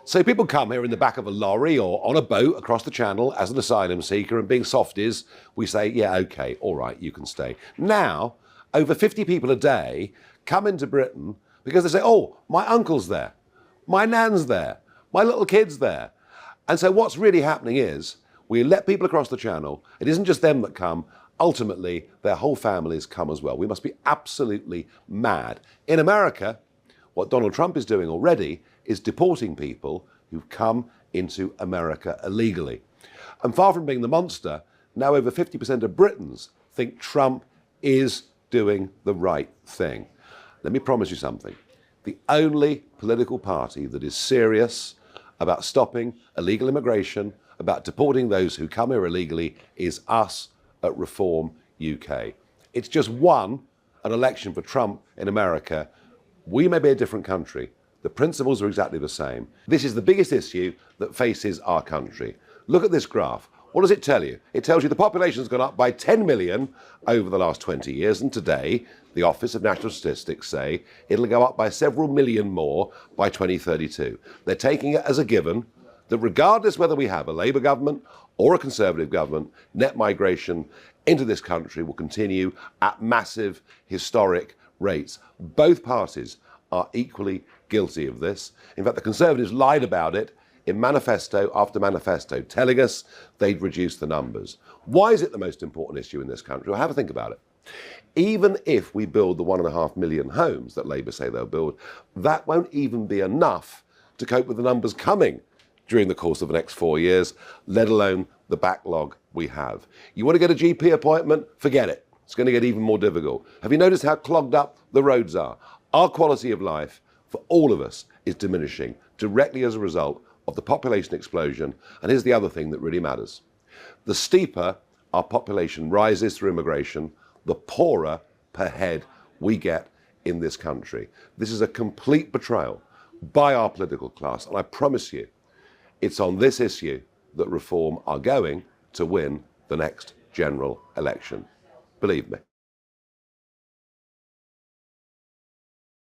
So people come here in the back of a lorry or on a boat across the channel as an asylum seeker, and being softies, we say, yeah, okay, all right, you can stay. Now, over 50 people a day come into Britain because they say, oh, my uncle's there, my nan's there, my little kid's there. And so what's really happening is we let people across the channel. It isn't just them that come. Ultimately, their whole families come as well. We must be absolutely mad. In America, what Donald Trump is doing already is deporting people who've come into America illegally. And far from being the monster, now over 50% of Britons think Trump is doing the right thing. Let me promise you something. The only political party that is serious about stopping illegal immigration, about deporting those who come here illegally, is us at Reform UK. It's just won an election for Trump in America. We may be a different country. The principles are exactly the same. This is the biggest issue that faces our country. Look at this graph. What does it tell you? It tells you the population's gone up by 10 million over the last 20 years, and today the Office of National Statistics say it'll go up by several million more by 2032. They're taking it as a given that regardless whether we have a Labour government or a Conservative government, net migration into this country will continue at massive, historic rates. Both parties are equally guilty of this. In fact, the Conservatives lied about it in manifesto after manifesto, telling us they'd reduce the numbers. Why is it the most important issue in this country? Well, have a think about it. Even if we build the 1.5 million homes that Labour say they'll build, that won't even be enough to cope with the numbers coming during the course of the next 4 years, let alone the backlog we have. You want to get a GP appointment? Forget it. It's going to get even more difficult. Have you noticed how clogged up the roads are? Our quality of life for all of us is diminishing directly as a result of the population explosion. And here's the other thing that really matters. The steeper our population rises through immigration, the poorer per head we get in this country. This is a complete betrayal by our political class. And I promise you, it's on this issue that Reform are going to win the next general election. Believe me.